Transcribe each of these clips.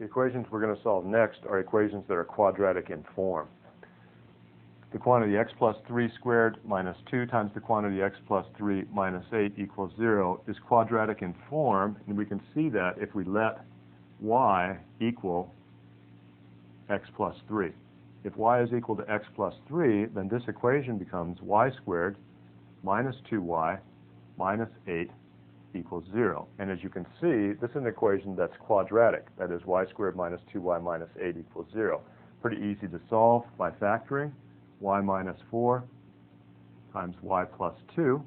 The equations we're going to solve next are equations that are quadratic in form. The quantity x plus 3 squared minus 2 times the quantity x plus 3 minus 8 equals 0 is quadratic in form, and we can see that if we let y equal x plus 3. If y is equal to x plus 3, then this equation becomes y squared minus 2y minus 8 equals 0. And as you can see, this is an equation that's quadratic. That is, y squared minus 2y minus 8 equals 0. Pretty easy to solve by factoring. Y minus 4 times y plus 2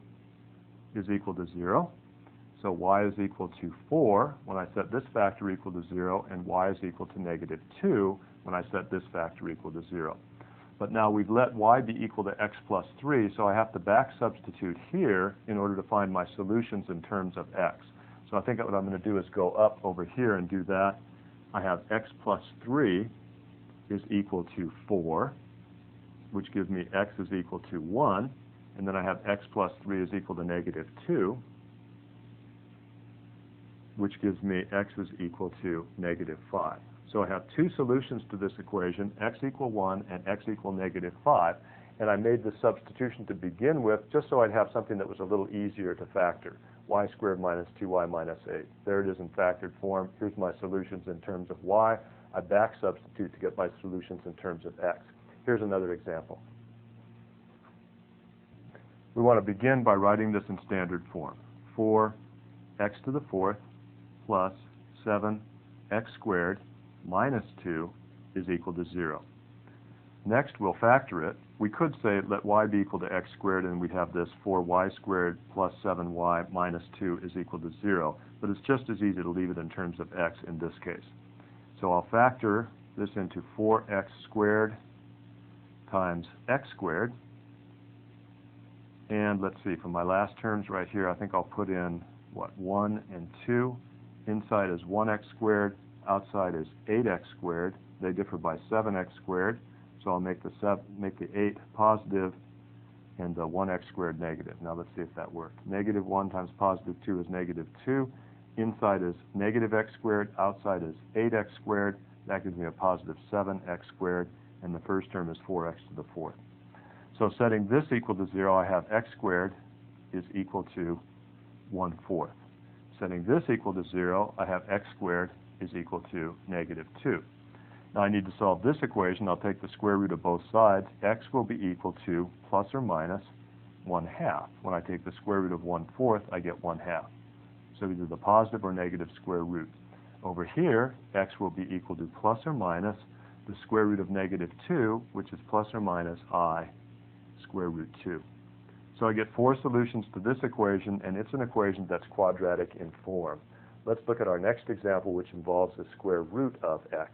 is equal to 0. So y is equal to 4 when I set this factor equal to 0, and y is equal to negative 2 when I set this factor equal to 0. But now we've let y be equal to x plus 3, so I have to back substitute here in order to find my solutions in terms of x. So I think what I'm going to do is go up over here and do that. I have x plus 3 is equal to 4, which gives me x is equal to 1, and then I have x plus 3 is equal to negative 2, which gives me x is equal to negative 5. So I have two solutions to this equation, x equal 1 and x equal negative 5, and I made this substitution to begin with just so I'd have something that was a little easier to factor. Y squared minus 2y minus 8. There it is in factored form. Here's my solutions in terms of y. I back substitute to get my solutions in terms of x. Here's another example. We want to begin by writing this in standard form. 4x to the 4th plus 7x squared minus 2 is equal to 0. Next, we'll factor it. We could say let y be equal to x squared, and we'd have this 4y squared plus 7y minus 2 is equal to 0. But it's just as easy to leave it in terms of x in this case. So I'll factor this into 4x squared times x squared. And let's see, for my last terms right here, I think I'll put in, 1 and 2. Inside is 1x squared. Outside is 8x squared. They differ by 7x squared. So I'll make the 8 positive and the 1x squared negative. Now let's see if that worked. Negative 1 times positive 2 is negative 2. Inside is negative x squared. Outside is 8x squared. That gives me a positive 7x squared. And the first term is 4x to the 4th. So setting this equal to 0, I have x squared is equal to 1/4. Setting this equal to 0, I have x squared is equal to negative 2. Now I need to solve this equation. I'll take the square root of both sides. X will be equal to plus or minus 1/2. When I take the square root of 1/4, I get 1/2. So either the positive or negative square root. Over here, x will be equal to plus or minus the square root of negative 2, which is plus or minus I square root 2. So I get 4 solutions to this equation, and it's an equation that's quadratic in form. Let's look at our next example, which involves the square root of x.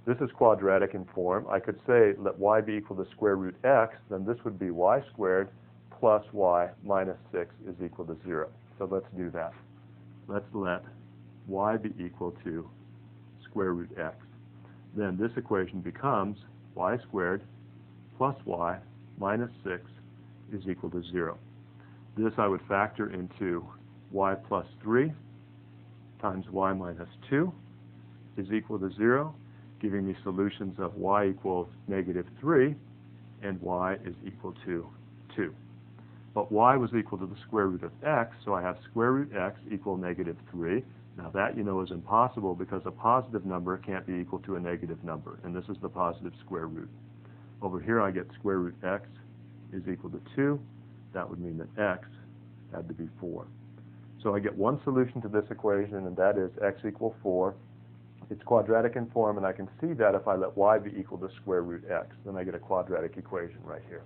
This is quadratic in form. I could say let y be equal to square root x, then this would be y squared plus y minus 6 is equal to 0. So let's do that. Let's let y be equal to square root x. Then this equation becomes y squared plus y minus 6 is equal to 0. This I would factor into y plus 3 times y minus 2 is equal to 0, giving me solutions of y equals negative 3 and y is equal to 2. But y was equal to the square root of x, so I have square root x equal negative 3. Now that, you know, is impossible because a positive number can't be equal to a negative number, and this is the positive square root. Over here I get square root x is equal to 2. That would mean that x had to be 4. So I get one solution to this equation, and that is x equals 4. It's quadratic in form, and I can see that if I let y be equal to square root x, then I get a quadratic equation right here.